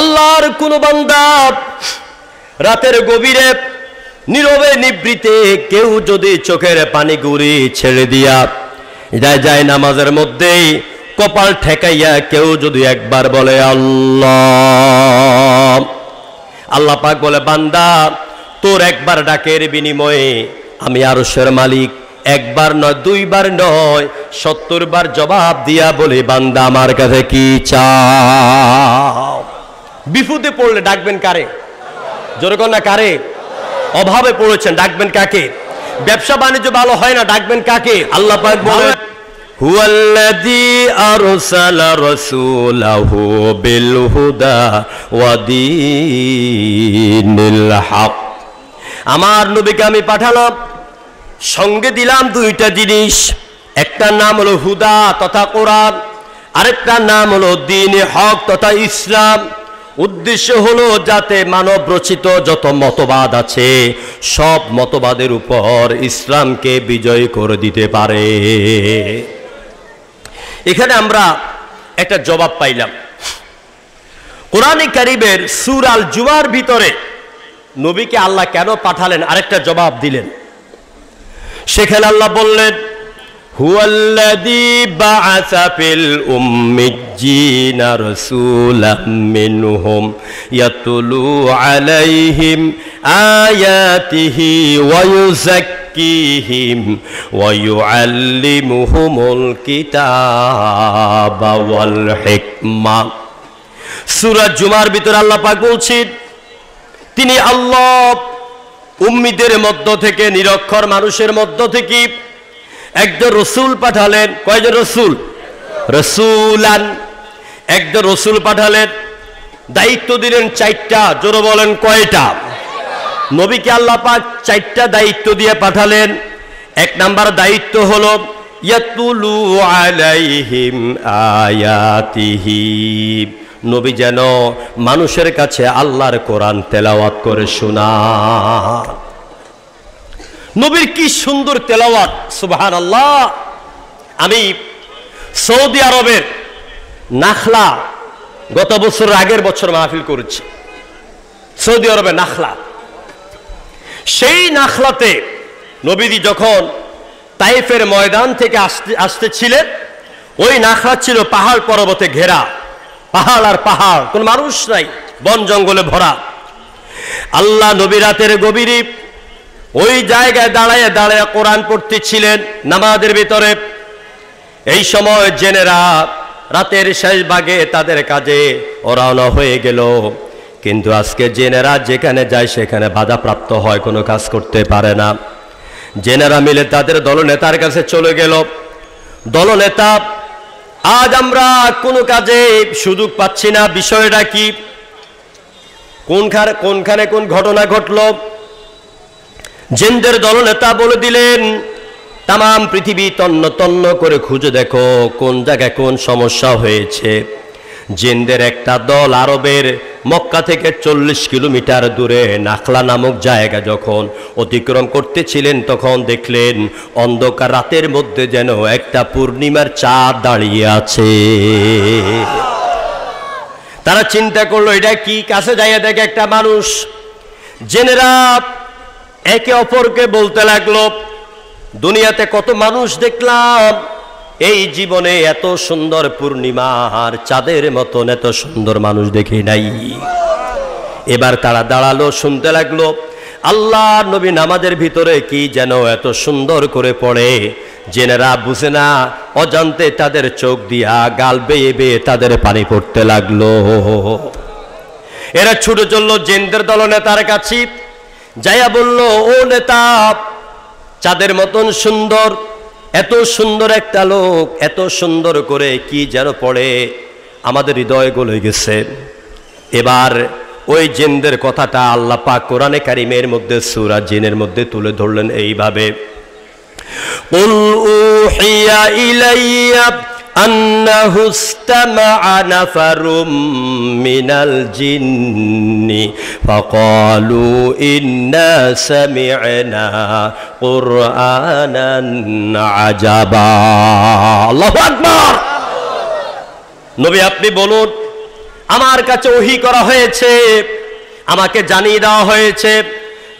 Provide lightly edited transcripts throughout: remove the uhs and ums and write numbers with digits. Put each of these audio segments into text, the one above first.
আল্লাহর কোন বান্দা রাতের গভীরে নীরবে নিভৃতে কেউ যদি চোখের পানি গুড়ি ছেড়ে দিয়া যায় নামাজের মধ্যেই কপাল ঠেকাইয়া কেউ যদি একবার বলে আল্লাহ, আল্লাহ পাক বলে বান্দা তোর একবার ডাকের বিনিময়ে আমি আরশের মালিক একবার নয় দুইবার নয় ৭০ বার জবাব দিয়া বলে বান্দা আমার কাছে কি চাও। বিপদে পড়লে ডাকবেন কারে? জোরে কর না কারে? অভাবে পড়েছেন ডাকবেন কাকে? ব্যবসা বাণিজ্য ভালো হয় না ডাকবেন কাকে? আল্লাহ পাক বলেন হুয়াল্লাযী আরসালা রাসূলাহু বিল হুদা ওয়া দীনিল হক। আমার নবীকে আমি পাঠালাম, সঙ্গে দিলাম দুইটা জিনিস, একটা নাম হলো হুদা তথা কোরআন, আরেকটা নাম হলো দ্বীনে হক তথা ইসলাম। উদ্দেশ্য হলো যাতে মানব রচিত যত মতবাদ আছে সব মতবাদের উপর ইসলামকে বিজয় করে দিতে পারে। এখানে আমরা একটা জবাব পাইলাম। কোরআনে কারীমের সূরা আল জুমার ভিতরে নবীকে আল্লাহ কেন পাঠালেন আরেকটা জবাব দিলেন। সেখানে আল্লাহ বললেন হুয়াল্লাযী বাআসা ফিল উম্মিয়্যিনা রাসূলাম মিনহুম ইয়াতলু আলাইহিম আয়াতিহি ওয়া ইউযাক্কিহিম ওয়া ইউআল্লিমুহুমুল কিতাবা ওয়াল হিকমা। সূরা জুমার ভিতরে আল্লাহ পাক বলছেন তিনি আল্লাহ উম্মীদের মধ্য থেকে নিরক্ষর মানুষের মধ্য থেকে একজন রসুল পাঠালেন। কয়জন রসুল? রসুলান, একজন রসুল পাঠালেন। দায়িত্ব দিলেন 4টা। জোরে বলেন কয়টা? নবীকে আল্লাহ পাক 4টা দায়িত্ব দিয়ে পাঠালেন। 1 নাম্বার দায়িত্ব হলো ইয়াতুলু আলাইহিম আয়াতিহি, নবী যেন মানুষের কাছে আল্লাহর কোরআন তেলাওয়াত করে শোনান। নবীর কি সুন্দর তেলাওয়াত, সুবহানাল্লাহ। আমি সৌদি আরবের নাখলা গত বছর আগের বছর মাহফিল করেছি, সৌদি আরবের নাখলা। সেই নাখলাতে নবীজি যখন তাইফের ময়দান থেকে আসতেছিলেন, ওই নাখলা ছিল পাহাড় পর্বতে ঘেরা, পাহাড় আর পাহাড়, কোন মানুষ নাই, বন জঙ্গলে ভরা। আল্লাহ নবী রাতের গভীরে ওই জায়গায় দাঁড়ায় দাঁড়ায় কোরআন পড়তেছিলেন নামাজের ভিতরে। এই সময় জেনেরা রাতের শেষ ভাগে তাদের কাজে রওনা হয়ে গেল। কিন্তু আজকে জেনেরা যেখানে যায় সেখানে বাধাপ্রাপ্ত হয়, কোনো কাজ করতে পারে না। জেনেরা মিলে তাদের দলনেতার কাছে চলে গেল। দলনেতা, আজ আমরা কোনো কাজে সুযোগ পাচ্ছি না, বিষয়টা কি? কোনখানে কোন ঘটনা ঘটলো? জিনদের দলনেতা বলে দিলেন তাম পৃথিবী তন্ন তন্ন করে খুঁজে দেখো কোন জায়গায় কোন সমস্যা হয়েছে। জিনদের একটা দল আরবের মক্কা থেকে 40 কিলোমিটার দূরে নাখলা নামক জায়গা যখন অতিক্রম করতেছিলেন তখন দেখলেন অন্ধকার রাতের মধ্যে যেন একটা পূর্ণিমার চাঁদ দাঁড়িয়ে আছে। তারা চিন্তা করলো এটা কি? কাছে যাইয়া দেখে একটা মানুষ। জেনেরা একে অপরকে বলতে লাগলো দুনিয়াতে কত মানুষ দেখলাম, এই জীবনে এত সুন্দর পূর্ণিমার চাঁদের মতন এত সুন্দর মানুষ দেখি নাই। এবার তারা দাঁড়ালো, শুনতে লাগলো আল্লাহ নবী নামাজের ভিতরে কি যেন এত সুন্দর করে পড়ে। জেনেরা বুঝে না, অজান্তে তাদের চোখ দিয়া গাল বেয়ে বেয়ে তাদের পানি পড়তে লাগলো। এরা ছুটে চললো জিনদের দলনেতার কাছে, যাইয়া বলল ও নেতা, চাঁদের মতন সুন্দর, এত সুন্দর একটা লোক এত সুন্দর করে কি যেন পড়ে, আমাদের হৃদয় গলে গেছে। এবার ওই জিনদের কথাটা আল্লাহ পাক কোরআনে কারিমের মধ্যে সূরা জিনের মধ্যে তুলে ধরলেন এইভাবে, কুল উহিয়া ইলাইয়া আন্নাহু ইসতামাআ নাফারুম মিনাল জিন্নি ফাকালু ইন্না সামি'না কুরআনান আজাবা। আল্লাহু আকবার। নবী আপনি বলুন, আমার কাছে ওহী করা হয়েছে, আমাকে জানিয়ে দেওয়া হয়েছে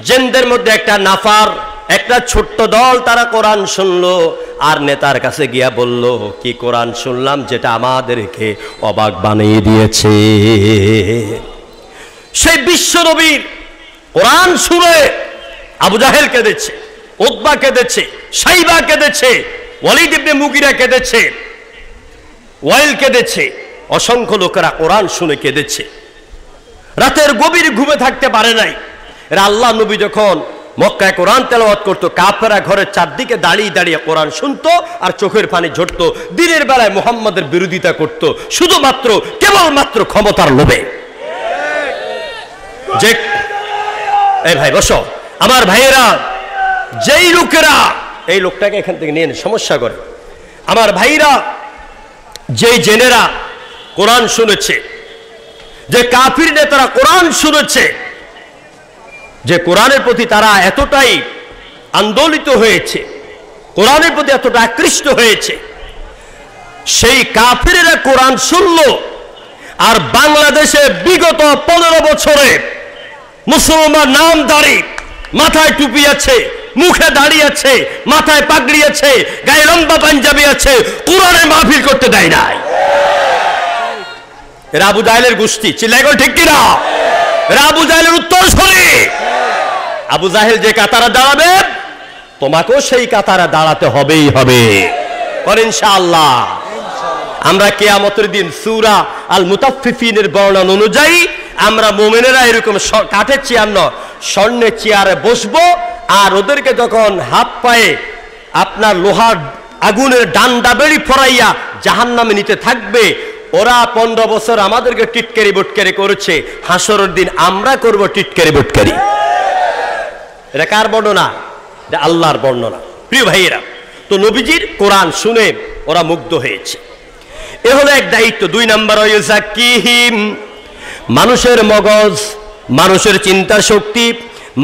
জিনদের মধ্যে একটা নাফার, একটা ছোট্ট দল তারা কোরআন শুনলো আর নেতার কাছে গিয়া বলল, কি কোরআন শুনলাম যেটা আমাদেরকে অবাক বানিয়ে দিয়েছে। সেই বিশ্ব নবীর কোরআন শুনে আবু জাহেল কেঁদেছে, উতবা কেঁদেছে, সাইবা কেঁদেছে, ওয়ালিদ ইবনে মুগিরা কেঁদেছে, ওয়াইল কেঁদেছে, অসংখ্য লোকেরা কোরআন শুনে কেঁদেছে। রাতের গভীর ঘুমে থাকতে পারে নাই। এরা আল্লাহ নবী যখন মক্কায় কোরআন তেলাওয়াত করতো, কাফেররা ঘরের চারদিকে দাঁড়িয়ে দাঁড়িয়ে কোরআন শুনতো আর চোখের পানি ঝরতো। দিনের বেলায় মুহাম্মদের বিরোধিতা করত শুধুমাত্র কেবলমাত্র ক্ষমতার লোভে। যে এই ভাই বসো, আমার ভাইয়েরা, যেই লোকেরা, এই লোকটাকে এখান থেকে নিয়ে সমস্যা করে, আমার ভাইরা, যেই জেনেরা কোরআন শুনেছে, যে কাফির নেতারা কোরআন শুনেছে, যে কোরআনের প্রতি তারা এতটাই আন্দোলিত হয়েছে, কোরআনের প্রতি এতটা আকৃষ্ট হয়েছে, সেই কাফিরেরা কোরআন শুনলো আর বাংলাদেশে বিগত 15 বছরে মুসলমান নামধারী, মাথায় টুপি আছে, মুখে দাড়ি আছে, মাথায় পাগড়ি আছে, গায়ে লম্বা পাঞ্জাবি আছে, কোরআনের মাহফিল করতে দেয় নাই। এরা আবু জাহেলের গোষ্ঠী, চিল্লাই গো ঠিক কিনা? এরা আবু জাহেলের উত্তরসূরি। আবু জাহেল যে কাতারে দাঁড়াবে, তোমাকেও সেই কাতারে দাঁড়াতে হবেই হবে। ইনশাআল্লাহ আমরা কিয়ামতের দিন সূরা আল মুতাফফিফিনের বর্ণনা অনুযায়ী আমরা মুমিনেরা এরকম কাঠের চেয়ার নয়, স্বর্ণের চেয়ারে বসবো। আর ওদেরকে যখন হাত পায়ে আপনার লোহার আগুনের ডান্ডা বেড়ি ফরাইয়া জাহান্নামে নিতে থাকবে, ওরা 15 বছর আমাদেরকে টিটকারি বুটকারি করেছে, হাসরের দিন আমরা করব টিটকারি বুটকারি। এটা কার বর্ণনা? এটা আল্লাহর বর্ণনা। প্রিয় ভাইয়েরা, তো নবীজির কোরআন শুনে ওরা মুগ্ধ হয়েছে, এ হলো এক দায়িত্ব। 2 নম্বর, ইউযাক্কিহিম, মানুষের মগজ, মানুষের চিন্তা শক্তি,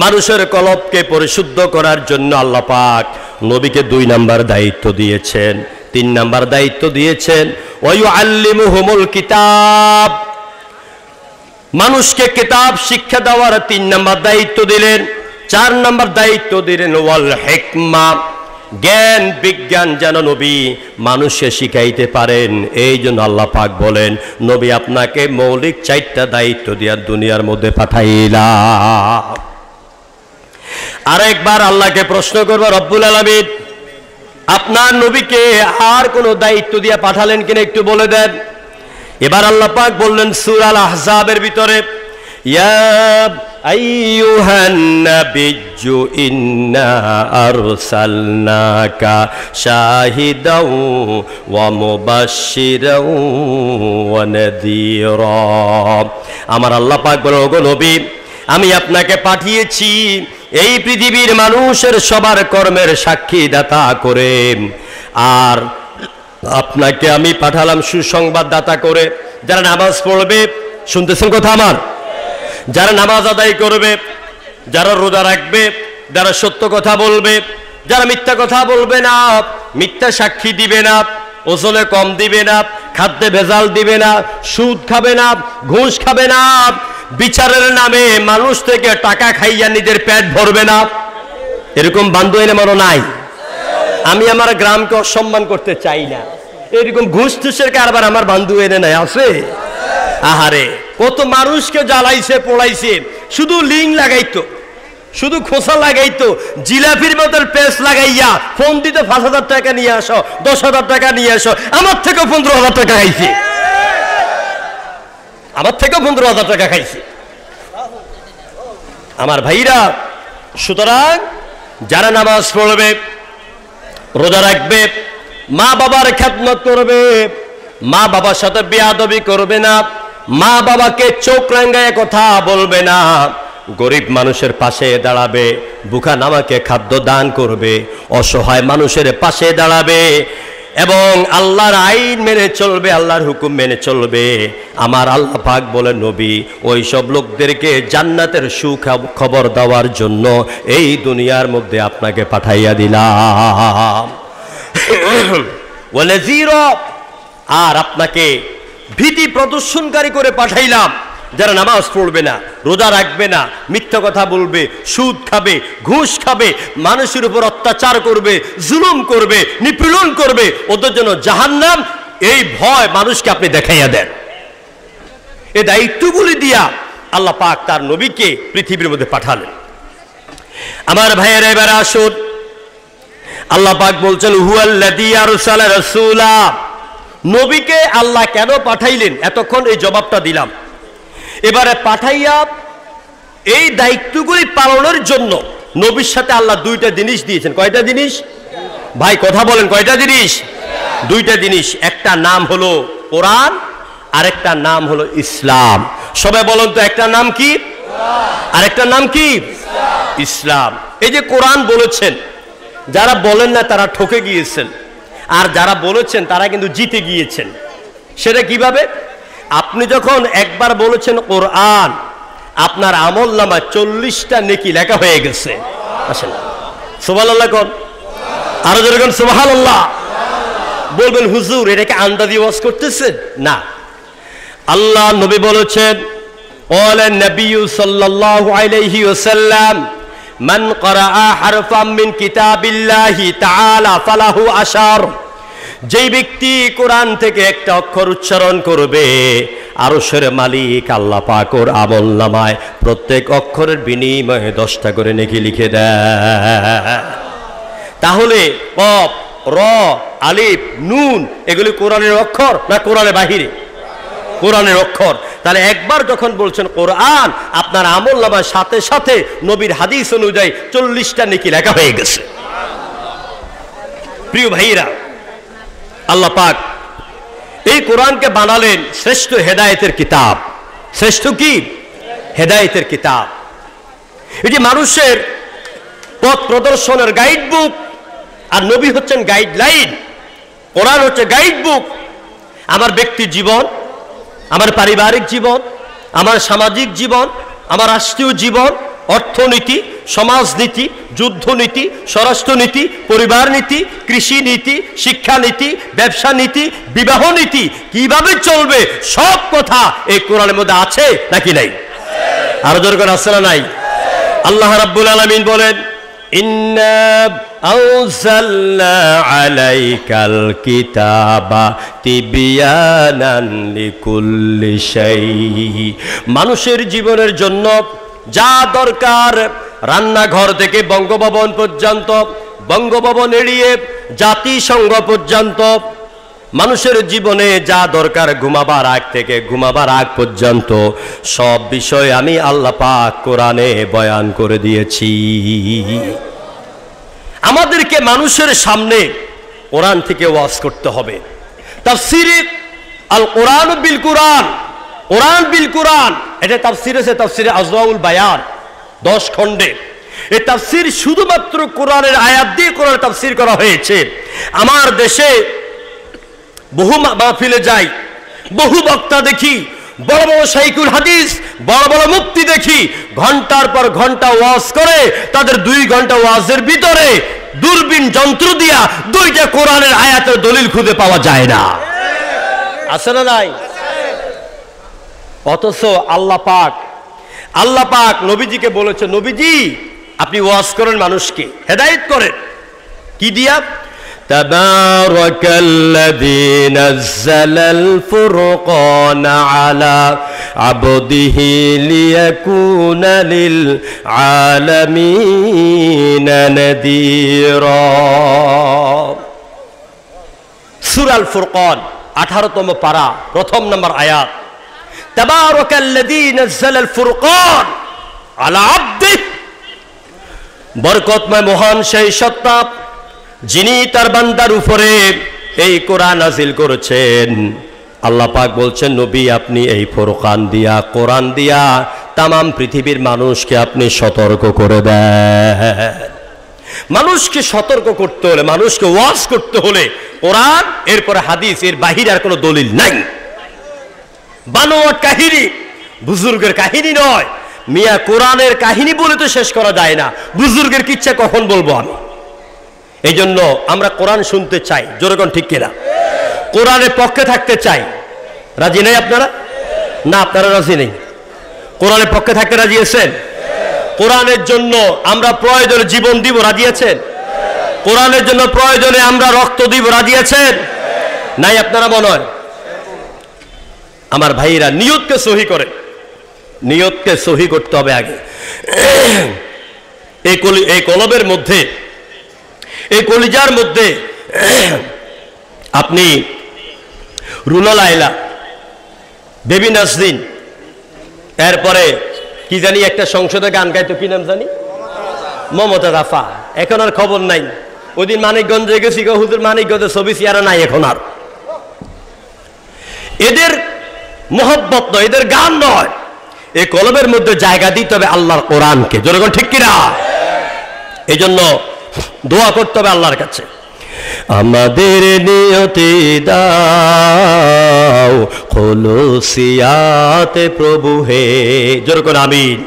মানুষের কলবকে পরিশুদ্ধ করার জন্য আল্লাহ পাক নবীকে 2 নম্বর দায়িত্ব দিয়েছেন। 3 নম্বর দায়িত্ব দিয়েছেন ওয়ায়ুআল্লিমুহুমুল কিতাব, মানুষকে কিতাব শিক্ষা দেওয়ার 3 নম্বর দায়িত্ব দিলেন। 4 নম্বর দায়িত্ব দিলেন ওয়াল হিকমা, জ্ঞান বিজ্ঞান যেন নবী মানুষকে শিখাইতে পারেন। এই জন্য আল্লাহ পাক বলেন, নবী আপনাকে মৌলিক 4টা দায়িত্ব দিয়া দুনিয়ার মধ্যে পাঠাইলাম। আরেকবার আল্লাহকে প্রশ্ন করব, রব্বুল আলামিন আপনার নবীকে আর কোনো দায়িত্ব দিয়া পাঠালেন কিনা একটু বলে দেন। এবার আল্লাহ পাক বললেন সূরা আল আহজাবের ভিতরে, ইয়া আইয়ুহান নাবিয়্যু ইন্না আরসালনাকা শাহিদাও ওয়া মুবাশশিরাও ওয়া নাযীরা। আমার আল্লাহ পাক বলেন, ওগো নবী, আমি আপনাকে পাঠিয়েছি এই পৃথিবীর মানুষের সবার কর্মের সাক্ষী দাতা করে, আর আপনাকে আমি পাঠালাম সুসংবাদদাতা করে। যারা নামাজ পড়বে, শুনতেছেন কথা আমার, যারা নামাজ আদায় করবে, যারা রোজা রাখবে, যারা সত্য কথা বলবে, যারা মিথ্যা কথা বলবে না, মিথ্যা সাক্ষী দিবে না, ওজনে কম দিবে না, খাদ্যে ভেজাল দিবে না, সুদ খাবে না, ঘুষ খাবে না, বিচারের নামে মানুষ থেকে টাকা খাইয়া নিজের পেট ভরবে না, এরকম বান্ধব এনে মনে নাই। আমি আমার গ্রামকে অসম্মান করতে চাই না, এরকম ঘুষ টুসের কারবার আমার বান্ধব এনে নাই আছে। আহারে, কত মানুষকে জ্বালাইছে, পোড়াইছে, শুধু লিং লাগাইতো, শুধু খোসা লাগাইতো, জিলাপির মতন পেস লাগাইয়া ফোন দিতে 5,000 টাকা নিয়ে আসো, 10,000 টাকা নিয়ে আসো। আমার থেকে 15,000 টাকা খাইছে, আমার থেকে 15,000 টাকা খাইছে আমার ভাইরা। সুতরাং যারা নামাজ পড়বে, রোজা রাখবে, মা বাবার খেদমত করবে, মা বাবার সাথে বেয়াদবি করবে না, মা বাবাকে চোখ রাঙ্গায় কথা বলবে না, গরিব মানুষের পাশে দাঁড়াবে, বুকা নামাকে খাদ্য দান করবে, অসহায় মানুষের পাশে দাঁড়াবে এবং আল্লাহর আইন মেনে চলবে, আল্লাহর হুকুম মেনে চলবে। আমার আল্লাহ পাক বলে, নবী ওই সব লোকদেরকে জান্নাতের সুখবর দেওয়ার জন্য এই দুনিয়ার মধ্যে আপনাকে পাঠাইয়া দিলাম। আর আপনাকে ভীতি প্রদর্শনকারী করে পাঠাইলাম, যারা নামাজ পড়বে না, রোজা রাখবে না, মিথ্যা কথা বলবে, সুদ খাবে, ঘুষ খাবে, মানুষের উপর অত্যাচার করবে, জুলুম করবে, নিপীড়ন করবে, ওদের জন্য জাহান্নাম, এই ভয় মানুষকে আপনি দেখাইয়া দেন। এই দায়িত্বগুলি দিয়া আল্লাহ পাক তার নবীকে পৃথিবীর মধ্যে পাঠালেন। আমার ভাইয়েরা এবারে আসুন, আল্লাহ পাক বলছেন হুয়াল্লাযী আরসালা রাসূলা, নবীকে আল্লাহ কেন পাঠাইলেন? এতক্ষণ এই জবাবটা দিলাম। এবারে পাঠাইয়া এই দায়িত্বগুলি পালনের জন্য নবীর সাথে আল্লাহ দুইটা জিনিস দিয়েছেন। কয়টা জিনিস ভাই? কথা বলেন, কয়টা জিনিস? দুইটা জিনিস। একটা নাম হলো কোরআন, আর একটা নাম হলো ইসলাম। সবাই বলেন তো, একটা নাম কি আর একটা নাম কি? ইসলাম। এই যে কোরআন বলেছেন, যারা বলেন না তারা ঠকে গিয়েছেন, আর যারা বলেছেন তারা কিন্তু জিতে গিয়েছেন। সেটা কিভাবে? আপনি যখন একবার বলেছেন কোরআন, আপনার আমলনামায় 40টা নেকি লেখা হয়ে গেছে। আসেন সুবহানাল্লাহ কোন, আরো জোরে কোন সুবহানাল্লাহ। বলবেন হুজুর এটাকে আন্দাজি ওয়াজ করতেছেন? না, আল্লাহ নবী বলেছেন ক্বালা নবিয়্যু সাল্লাল্লাহু আলাইহি ওয়াসাল্লাম মান ক্বারাআ হারফাম মিন কিতাবিল্লাহি তাআলা ফালাহু আশার, যেই ব্যক্তি কোরআন থেকে একটা অক্ষর উচ্চারণ করবে, আরশের মালিক আল্লাহ পাক ওর আমলনামায় প্রত্যেক অক্ষরের বিনিময়ে 10টা করে নেকি লিখে দেয়। তাহলে কফ, র, আলিফ, নুন এগুলি কোরআনের অক্ষর না কোরআনের বাহিরে? কোরআনের অক্ষর। তাহলে একবার যখন বলছেন কোরআন, আপনার আমলনামার সাথে সাথে নবীর হাদিস অনুযায়ী 40টা নেকি লেখা হয়ে গেছে। প্রিয় ভাইরা, আল্লাহ পাক এই কোরআনকে বানালেন শ্রেষ্ঠ হেদায়েতের কিতাব। শ্রেষ্ঠ কি? হেদায়েতের কিতাব। এটি মানুষের পথ প্রদর্শনের গাইড বুক, আর নবী হচ্ছেন গাইডলাইন। কোরআন হচ্ছে গাইড বুক। আমার ব্যক্তি জীবন, আমার পারিবারিক জীবন, আমার সামাজিক জীবন, আমার রাষ্ট্রীয় জীবন, অর্থনীতি, সমাজনীতি, যুদ্ধনীতি, স্বরাষ্ট্রনীতি, পরিবার নীতি, কৃষি নীতি, শিক্ষা নীতি, ব্যবসা নীতি, বিবাহ নীতি কিভাবে চলবে, সব কথা এই কোরআনের মধ্যে আছে নাকি নাই? আরো জোরে করে আছে না নাই? আল্লাহ রাব্বুল আলামিন বলেন ইন্না আনজালনা আলাইকাল কিতাবা তিবয়ানান লিকুল্লি শাই, মানুষের জীবনের জন্য যা দরকার, রান্নাঘর থেকে বঙ্গভবন পর্যন্ত, বঙ্গভবন এড়িয়ে জাতিসংঘ পর্যন্ত, মানুষের জীবনে যা দরকার ঘুমাবার আগ থেকে ঘুমাবার আগ পর্যন্ত সব বিষয় আমি আল্লাহ পাক কোরআনে বয়ান করে দিয়েছি। আমাদেরকে মানুষের সামনে কোরআন থেকে ওয়াজ করতে হবে। তাফসীর আল কোরআন বিল কোরআন, কোরআন বিল কোরআন, এটা তাফসীর আছে তাফসীরে আজওয়াউল বায়ান 10 খণ্ডে। এই তাফসীর শুধুমাত্র কোরআনের আয়াত দিয়ে কোরআন তাফসীর করা হয়েছে। আমার দেশে বহু মাহফিলে যাই, বহু বক্তা দেখি, বড় বড় শাইখুল হাদিস, বড় বড় মুফতি দেখি, ঘন্টার পর ঘন্টা ওয়াজ করে, তাদের 2 ঘন্টা ওয়াজের ভিতরে দূরবীন যন্ত্র দিয়া 2টা কোরআনের আয়াতের দলিল খুঁজে পাওয়া যায় না। আছে না নাই? অথচ আল্লাহ পাক নবীজিকে বলেছে, নবীজি আপনি ওয়াজ করেন, মানুষকে হেদায়েত করেন। কি দিয়া? তাবারাকাল্লাযী নাযালাল ফুরকানা আলা আবদিহি লিয়াকুনা লিল আলামিনা নাযীরা। সূরা আল ফুরকান 18তম পারা, 1ম নম্বর আয়াত। তাবারাকাল্লাযী নাযালাল ফুরকান আলা আবদিহি, বরকতময় মহান সেই সত্তা যিনি তার বান্দার উপরে এই কোরআন নাযিল করেছেন। আল্লাহ পাক বলছেন, নবী আপনি এই ফুরকান দিয়া, কোরআন দিয়া তামাম পৃথিবীর মানুষকে আপনি সতর্ক করে দেন। মানুষকে সতর্ক করতে হলে, মানুষকে ওয়াজ করতে হলে কোরআন, এরপরে হাদিস, এর বাহিরে আর কোনো দলিল নাই। বানোয়াট কাহিনী, বুজুর্গের কাহিনী নয় মিয়া। কোরআনের কাহিনী বলে তো শেষ করা যায় না, বুজুর্গের কিচ্ছা কখন বলবো আমি? এই জন্য আমরা কোরআন শুনতে চাই, জোরে কোন ঠিক কিনা? কোরআনের পক্ষে থাকতে চাই। রাজি নেই আপনারা? না, আপনারা রাজি নেই। কোরআনের পক্ষে থাকতে রাজি আছেন? কোরআনের জন্য আমরা প্রয়োজনে জীবন দিব, রাজি আছেন? কোরআনের জন্য প্রয়োজনে আমরা রক্ত দিব, রাজি আছেন? নাই আপনারা মনে হয়? আমার ভাইরা, নিয়তকে সহি করে, নিয়তকে সহি করতে হবে আগে। এই কলবের মধ্যে, এই কলিজার মধ্যে আপনি রুনা লায়লা, বেবি নাজরিন, এরপরে কি জানি একটা সংসদে গান গাইতো, কি নাম জানি, মমতা রাফা, এখন আর খবর নাই। ওই দিন মানিকগঞ্জে গেছি, হুজুর মানিকগঞ্জে ছবি চেয়ারা নাই এখন আর। এদের মোহব্বত নয়, এদের গান নয়, এই কলবের মধ্যে জায়গা দিতে হবে আল্লাহর কোরআনকে। জনগণ ঠিক কিনা? এই জন্য দোয়া করতে হবে আল্লাহর কাছে, আমাদের নিয়তে দাও খুলুসিয়াতে প্রভু হে। যেরকম আমিন।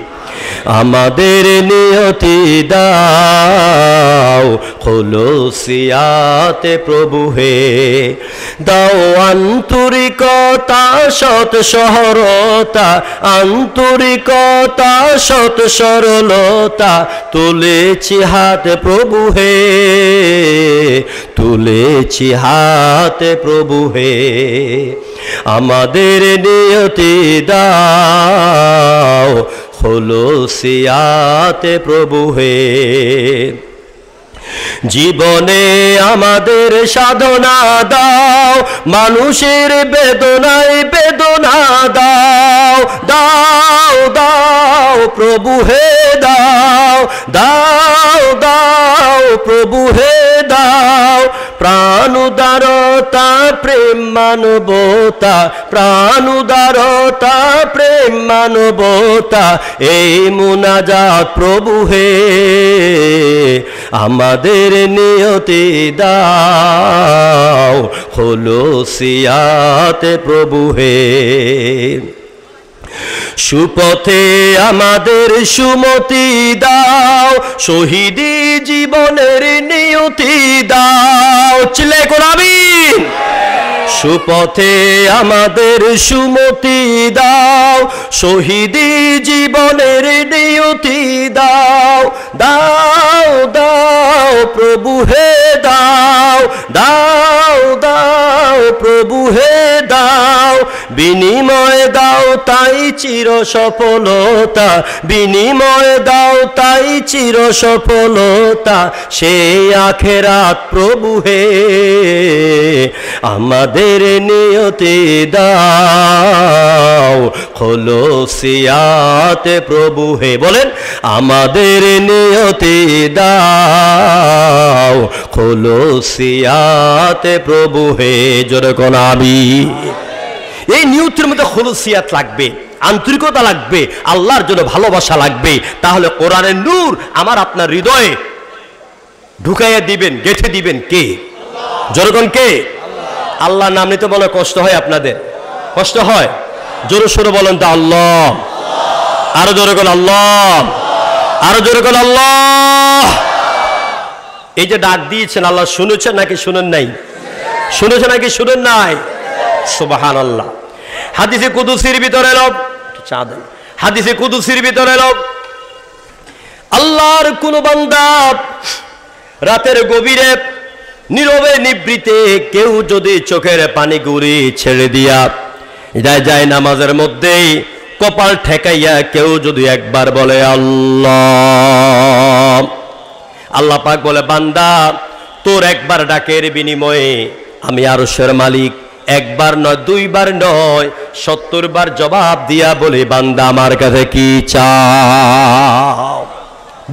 আমাদের নিয়তি দাও খুলুসিয়াতে প্রভু হে, দাও আন্তরিকতা সৎ সহরতা, আন্তরিকতা সৎ সরলতা, তুলেছি হাত প্রভু হে, তুলেছি হাত প্রভু হে। আমাদের নিয়তি দাও খুলুসিয়াতে প্রভু হে। জীবনে আমাদের সাধনা দাও, মানুষের বেদনায় বেদনা দাও, দাও দাও প্রভু হে দাও, দাও দাও প্রভু হে দাও। প্রাণ উদারতা প্রেম মানবতা, প্রাণ উদারতা প্রেম মানবতা, এই মুনাজাত প্রভু হে। আমাদের নিয়তি দাও খুলুসিয়াতে প্রভু হে। সুপথে আমাদের সুমতি দাও, শহীদি জীবনের নিয়তি দাও। চিল্লায় কোন আমিন। সুপথে আমাদের সুমতি দাও, শহীদি জীবনের নিয়তি দাও, দাও দাও প্রভু হে দাও, দাও দাও প্রভু হে দাও। বিনিময় দাও তাই চির সফলতা, বিনিময় দাও তাই চির সফলতা, সেই আখেরাত প্রভু হে। আমাদের নিয়তি দাও খুলুসিয়াতে প্রভু হে। বলেন, আমাদের নিয়তি দাও খুলুসিয়াতে প্রভু হে। জোরে কোন আমিন। এই নিয়তের মধ্যে খুলুসিয়াত লাগবে, আন্তরিকতা লাগবে, আল্লাহর জন্য ভালোবাসা লাগবে। তাহলে কোরআনের নূর আমার আপনার হৃদয়ে ঢুকাইয়া দিবেন, গেঁথে দিবেন কে? জোরে কোন কে? আল্লাহর নাম নিতে বলে কষ্ট হয় আপনাদের? কষ্ট হয়? জোরে সোরে বলেন তো আল্লাহ। আরো জোরে কোন আল্লাহ, আরো জোরে কোন আল্লাহ। এই যে ডাক দিয়েছেন, আল্লাহ শুনেছেন নাকি শুনেন নাই? শুনেছেন নাকি শুনেন নাই? সুবহানাল্লাহ। হাদিসে কুদসির ভিতরে এলো, হাদিসে কুদসির ভিতরে এলো, আল্লাহর কোন বান্দা রাতের গভীরে নীরবে নিবৃতে কেউ যদি চোখের পানি গুড়ি ছেড়ে দিয়া যায় নামাজের মধ্যেই কপাল ঠেকাইয়া কেউ যদি একবার বলে আল্লাহ, আল্লাহ পাক বলে, বান্দা তোর একবার ডাকের বিনিময়ে আমি আরশের মালিক একবার নয়, দুইবার নয়, 70 বার জবাব দিয়া বলে, বান্দা আমার কাছে কি চাও?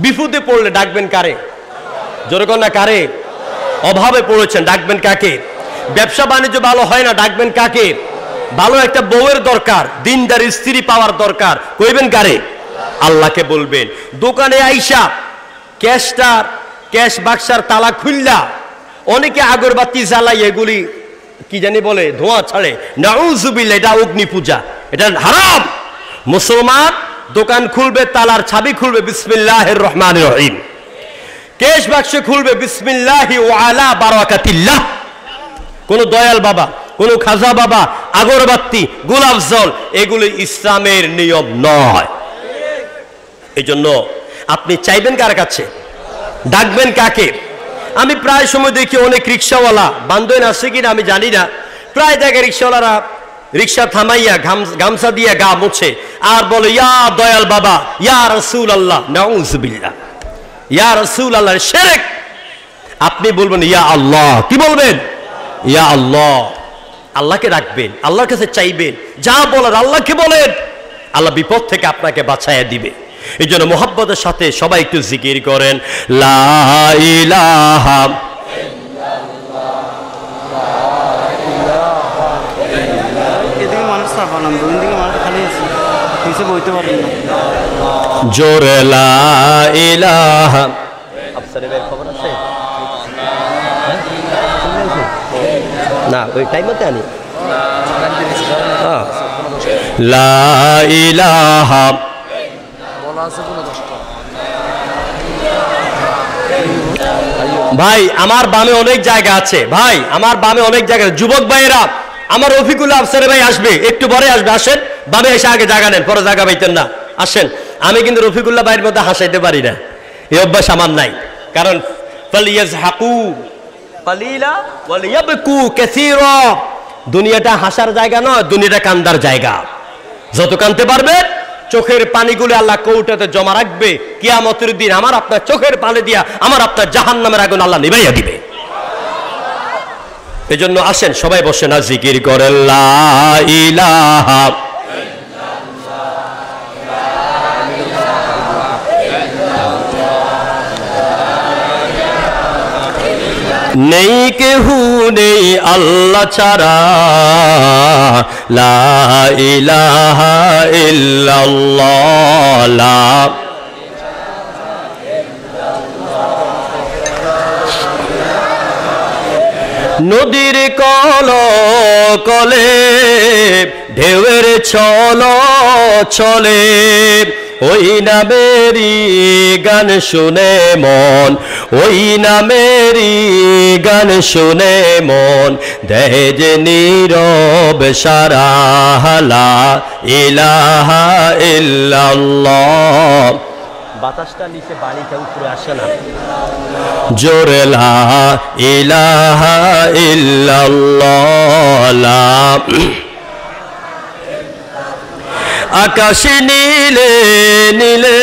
বিপদে পড়লে ডাকবেন কারে? জোরে কর না কারে? অভাবে পড়েছেন, ডাকবেন কাকে? ব্যবসা বাণিজ্য ভালো হয় না, ডাকবেন কাকে? ভালো একটা বউয়ের দরকার, দিনদার স্ত্রী পাওয়ার দরকার, কইবেন কারে? আল্লাহকে বলবেন। দোকানে আইসা ক্যাশ বাক্সার তালা খুললা অনেকে আগরবাতি জ্বালাই, এগুলি কি জানি বলে, ধোঁয়া ছাড়ে, নাউযুবিল্লাহ, এটা অগ্নি পূজা, এটা হারাম। মুসলমান দোকান খুলবে, তালার চাবি খুলবে বিসমিল্লাহির রহমানির রহিম, ক্যাশ বাক্স খুলবে বিসমিল্লাহি ওয়া আলা বারাকাতিল্লাহ। কোন দয়াল বাবা কোনো খাজা বাবা, আগরবাতি, গোলাপ জল, এগুলো ইসলামের নিয়ম নয়। এই জন্য আপনি চাইবেন কার কাছে, ডাকবেন কাকে? আমি প্রায় সময় দেখি অনেক রিক্সাওয়ালা, বান্ধবন আছে কিনা আমি জানি না, প্রায় জায়গায় রিক্সাওয়ালারা রিক্সা থামাইয়া গামছা দিয়ে গা মুছে আর বলে ইয়া দয়াল বাবা, ইয়া রাসূল আল্লাহ, নাউযুবিল্লাহ, ইয়া রাসূল আল্লাহ, শিরক। আপনি বলবেন ইয়া আল্লাহ, কি বলবেন? ইয়া আল্লাহ। আল্লাহকে রাখবেন, আল্লাহর কাছে চাইবেন, যা বলার আল্লাহকে বলেন, আল্লাহ বিপদ থেকে আপনাকে বাঁচাইয়া দিবে। এই জন্য মোহাব্বতের সাথে সবাই একটু জিকির করেন, লা ইলাহা জোরে লা ইলাহা। আফসারের খবর আছে না? ওই টাইম মতে আনি লা ইলাহা। ভাই আমার বামে অনেক জায়গা আছে, ভাই আমার বামে অনেক জায়গা। যুবক ভাইয়েরা, আমার রফিকুল্লাহ আফসারে ভাই আসবে, একটু পরে আসবে, আসেন। বামে এসে আগে জায়গা নেন, পরে জায়গা পাইতেন না, আসেন। আমি কিন্তু রফিকুল্লাহ ভাইয়ের মধ্যে হাসাইতে পারি না, এই অভ্যাস আমার নাই। কারণ দুনিয়াটা হাসার জায়গা নয়, দুনিয়াটা কান্দার জায়গা। যত কানতে পারবে, চোখের পানিগুলো আল্লাহ কৌটাতে জমা রাখবে, কিয়ামতের দিন আমার আপনার চোখের পানি দিয়া আমার আপনার জাহান্নামের আগুন আল্লাহ নিভাইয়া দিবে। এই জন্য আসেন সবাই বসে না, জিকির করেন লা ইলাহা। নেই কেহু নেই আল্লাহ ছাড়া, লা ইলাহা ইল্লাল্লাহ। নদীর কল কলে ঢেউয়ের চল চলে, ওই নামেরই গান শুনে মন, ওই নামেরই গান শুনে মন, দেহে যে নীরব সারা, লা ইলাহা ইল্লাল্লাহ। বাতাসটা নিচে, বাড়িটা উপরে আসে না, জোরে লা ইলাহা ইল্লাল্লাহ। আকাশ নীলে নীলে,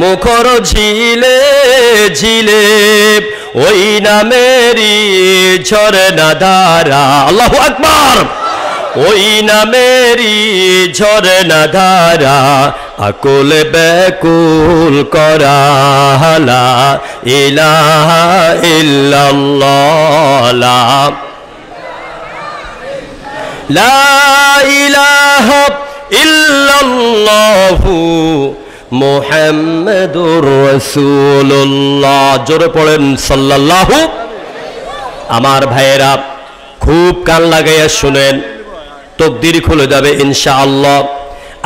মুখর ঝিলে ঝিলে, ওই নামেরই ঝরনা ধারা, আল্লাহু আকবার, ওই নামেরই ঝরনা ধারা, আকুল ব্যাকুল করা, লা ইলাহা ইল্লাল্লাহ। লা ইলাহা ইল্লাল্লাহু মুহাম্মাদুর রাসূলুল্লাহ। জোরে পড়েন সাল্লাল্লাহু। আমার ভাইয়েরা খুব কান লাগাইয়া শুনেন, তকদির খুলে যাবে ইনশাআল্লাহ।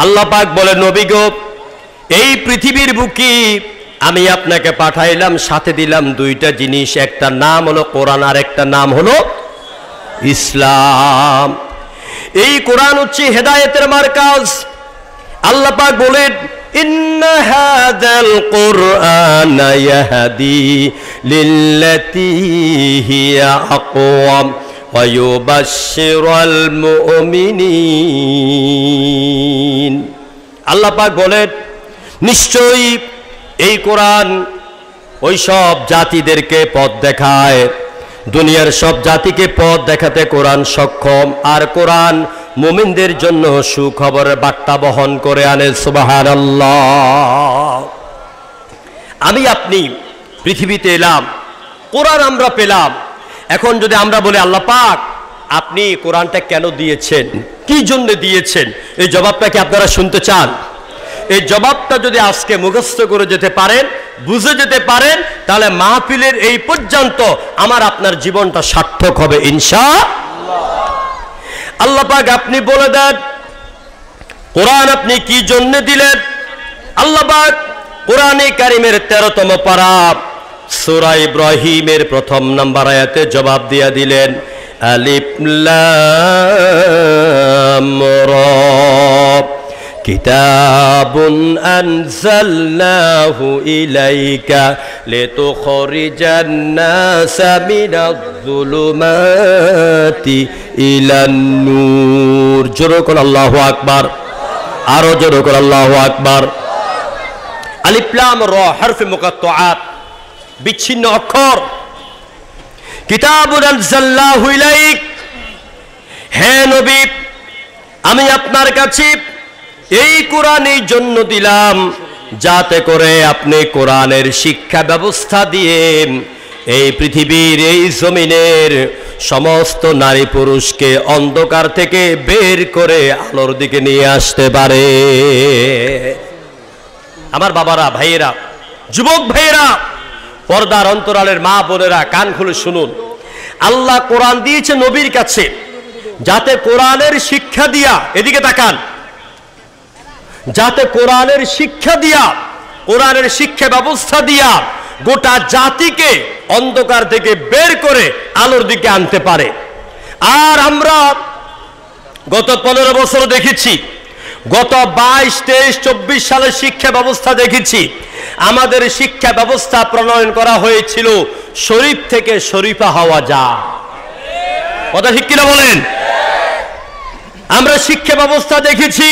আল্লাহ পাক বলেন, নবী গো, এই পৃথিবীর বুকে আমি আপনাকে পাঠাইলাম, সাথে দিলাম দুইটা জিনিস, একটা নাম হলো কোরআন, আর একটা নাম হলো ইসলাম। এই কোরআন হচ্ছে হেদায়েতের মার্কাজ। আল্লাহ পাক বলেন, ইন্না হাযাল কুরআনা ইয়াহদি লিল্লাতী হিয়া আকওয়াম ওয়া ইউবাশশিরুল মুমিনিন। আল্লাহ পাক বলেন, নিশ্চয়ই এই কোরআন ওই সব জাতিদেরকে পথ দেখায়, দুনিয়ার সব জাতিকে পথ দেখাতে কোরআন সক্ষম, আর কোরআন মুমিনদের জন্য সুখবরের বার্তা বহন করে আনে। সুবহানাল্লাহ। আমি আপনি পৃথিবীতে এলাম, কোরআন আমরা পেলাম। এখন যদি আমরা বলি, আল্লাহ পাক আপনি কোরআনটা কেন দিয়েছেন, কি জন্য দিয়েছেন, এই জবাবটা কি আপনারা শুনতে চান? এই জবাবটা যদি আজকে মুখস্থ করে যেতে পারেন, বুঝে যেতে পারেন, তাহলে মাহফিলের এই পর্যন্ত আমার আপনার জীবনটা সার্থক হবে ইনশাআল্লাহ। আল্লাহ পাক আপনি বলে দেন, কোরআন আপনি কি জন্য দিলেন? আল্লাহ পাক কোরআনে কারিমের 13তম পারা সূরা ইব্রাহিমের 1 নম্বর আয়াতে জবাব দিয়া দিলেন, আলিফ লাম রা কিতাবুন আনজালনাহু ইলাইকা লিতুখরিজান নাসা মিনাজ যুলুমাতি ইলান নূর। জোরে বল আল্লাহু আকবার, আরো জোরে বল আল্লাহু আকবার। আলিফ লাম রা হরফে মুকাত্তাআত, বিচ্ছিন্ন অক্ষর। কিতাবুন আনজালনাহু ইলাইক, হে নবী আমি আপনার কাছে এই কোরআন এই জন্য দিলাম যাতে করে আপনি কোরআনের শিক্ষা ব্যবস্থা দিয়ে এই পৃথিবীর এই জমিনের সমস্ত নারী পুরুষকে অন্ধকার থেকে বের করে আলোর দিকে নিয়ে আসতে পারে। আমার বাবারা, ভাইয়েরা, যুবক ভাইয়েরা, পর্দার অন্তরালের মা বোনেরা, কান খুলে শুনুন। আল্লাহ কোরআন দিয়েছে নবীর কাছে যাতে কোরআনের শিক্ষা দিয়া, এদিকে তাকান, যাতে কোরআনের শিক্ষা দিয়া, কোরআনের শিক্ষা ব্যবস্থা দিয়া গোটা জাতিকে অন্ধকার থেকে বের করে আলোর দিকে আনতে পারে। আর আমরা গত 15 বছর দেখেছি, গত 22, 23, 24 সালের শিক্ষা ব্যবস্থা দেখেছি। আমাদের শিক্ষা ব্যবস্থা প্রণয়ন করা হয়েছিল শরীফ থেকে শরীফা হওয়া যা। কথা ঠিক কিনা বলেন? আমরা শিক্ষা ব্যবস্থা দেখেছি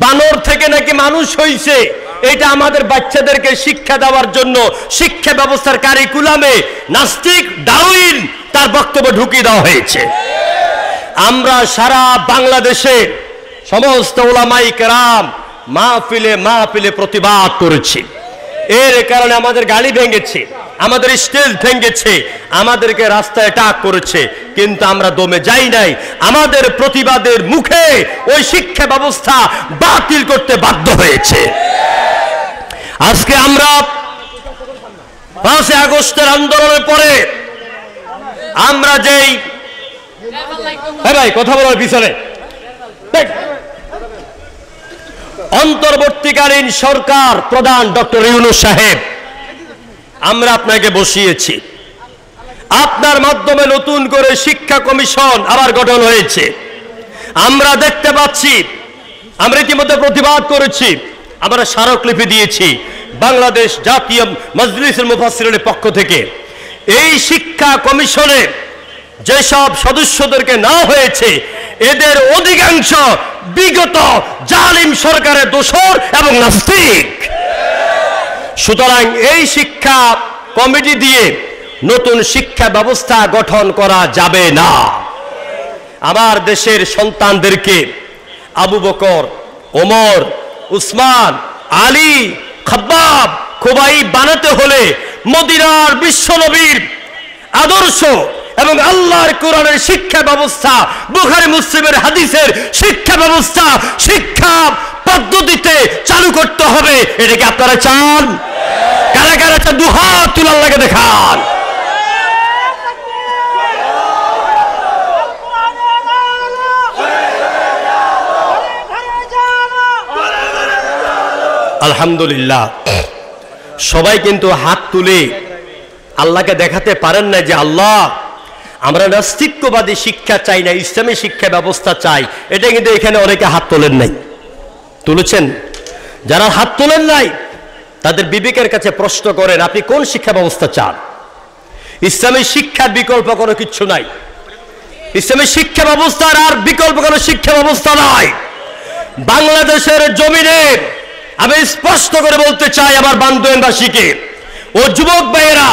বানর থেকে নাকি মানুষ হইছে, এটা আমাদের বাচ্চাদেরকে শিক্ষা দেওয়ার জন্য শিক্ষা ব্যবস্থার কারিকুলামে নাস্তিক ডারউইন তার বক্তব্য ঢুকিয়ে দেওয়া হয়েছে। আমরা সারা বাংলাদেশে সমস্ত উলামায়ে কেরাম মাহফিলে মাহফিলে প্রতিবাদ করেছি। এর কারণে আমাদের গাড়ি ভেঙেছে, আমাদের স্টেজ ভেঙেছে, আমাদেরকে রাস্তায় টাক করেছে, কিন্তু আমরা দমে যাই নাই। আমাদের প্রতিবাদের মুখে ওই শিক্ষা ব্যবস্থা বাতিল করতে বাধ্য হয়েছে। আজকে আমরা 5 আগস্টের আন্দোলনের পরে আমরা যেই ভাই কথা বলার পিছনে অন্তর্বর্তীকালীন সরকার প্রধান ডক্টর ইউনূস সাহেব আমরা আপনাকে বসিয়েছি। আপনার মাধ্যমে নতুন করে শিক্ষা কমিশন আবার গঠন হয়েছে। আমরা দেখতে পাচ্ছি, আমরা ইতিমধ্যে প্রতিবাদ করেছি, আমরা স্মারকলিপি দিয়েছি বাংলাদেশ জাতীয় মজলিসুল মুফাসসিরিনের পক্ষ থেকে। এই শিক্ষা কমিশনে যেসব সদস্যদেরকে নেওয়া হয়েছে এদের অধিকাংশ বিগত জালিম সরকারের দোসর এবং নাস্তিক। সুতরাং এই শিক্ষা কমিটি দিয়ে নতুন শিক্ষা ব্যবস্থা গঠন করা যাবে না। আমার দেশের সন্তানদেরকে আবু বকর, ওমর, উসমান, আলী, খাব্বাব, খুবাইব বানাতে হলে মদিনার বিশ্বনবীর আদর্শ এবং আল্লাহর কোরআনের শিক্ষা ব্যবস্থা, বুখারী মুসলিমের হাদিসের শিক্ষা ব্যবস্থা, শিক্ষা পদ্ধতিতে চালু করতে হবে। এটাকে আপনারা চান? কারা কারা চান? দুহাত তুলে আল্লাহকে দেখান। আলহামদুলিল্লাহ, সবাই কিন্তু হাত তুলে আল্লাহকে দেখাতে পারেন না যে আল্লাহ আমরা নাস্তিক্যবাদী শিক্ষা চাই না, ইসলামী শিক্ষা ব্যবস্থা চাই। এটা কিন্তু এখানে অনেকে হাত তোলেন নাই। তুলেছেন? যারা হাত তোলেন নাই তাদের বিবেকের কাছে প্রশ্ন করেন, আপনি কোন শিক্ষা ব্যবস্থা চান? ইসলামী শিক্ষার বিকল্প কোনো কিছু নাই। ইসলামী শিক্ষা ব্যবস্থার আর বিকল্প কোনো শিক্ষা ব্যবস্থা নাই। বাংলাদেশের জমিনে আমি স্পষ্ট করে বলতে চাই আমার বান্দোয়ানবাসীকে ও যুবক ভাইয়েরা,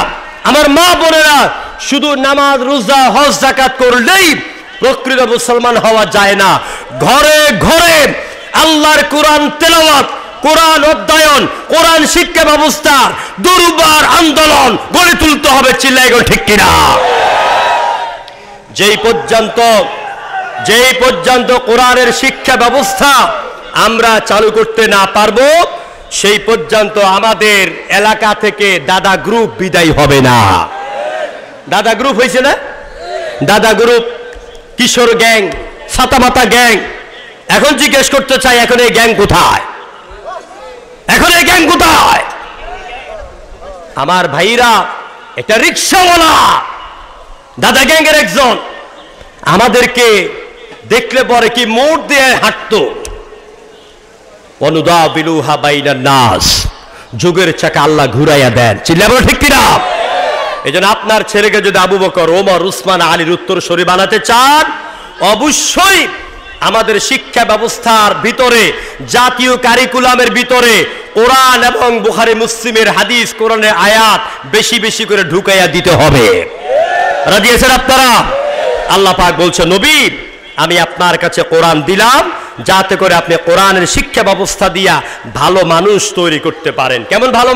আমার মা বোনেরা, শুধু নামাজ, রোজা, হজ, যাকাত করলেই প্রকৃত মুসলমান হওয়া যায় না। ঘরে ঘরে আল্লাহর কোরআন তেলাওয়াত, কোরআন অধ্যয়ন, কোরআন শিক্ষা ব্যবস্থা দুর্বার আন্দোলন গড়ে তুলতে হবে। চিল্লায় গো ঠিক কিনা? যেই পর্যন্ত কোরআনের শিক্ষা ব্যবস্থা আমরা চালু করতে না পারবো সেই পর্যন্ত আমাদের এলাকা থেকে দাদা গ্রুপ বিদায় হবে না। দাদা গ্রুপ হয়েছে না? দাদা গ্রুপ, কিশোর গ্যাং, ছাতামাতা গ্যাং। এখন জিজ্ঞেস করতে চাই, এখন এই গ্যাং কোথায়? এখন এই গ্যাং কোথায়? আমার ভাইরা, এটা রিক্সাওয়ালা দাদা গ্যাংয়ের একজন, আমাদেরকে দেখলে পরে কি মোড় দিয়ে হাঁটতো। অনুদাবিলুহা বাইনান নাস, যুগের চাকা আল্লাহ ঘুরাইয়া দেন। চিল্লা বলো ঠিক কিনা? এজন্য আপনার ছেলেকে যদি আবু বকর, ওমর, উসমান, আলীর উত্তরসূরি বানাতে চান, অবশ্যই আমাদের শিক্ষা ব্যবস্থার ভিতরে, জাতীয় কারিকুলামের ভিতরে কোরআন এবং বুখারী মুসলিমের হাদিস, কোরআনের আয়াত বেশি বেশি করে ঢুকাইয়া দিতে হবে। রাজি আছেন আপনারা? আল্লাহ পাক বলছে, নবী আমি আপনার কাছে কোরআন দিলাম যাতে করে আপনি কোরআনের শিক্ষা ব্যবস্থা দিয়া ভালো মানুষ তৈরি করতে পারেন। কেমন ভালো?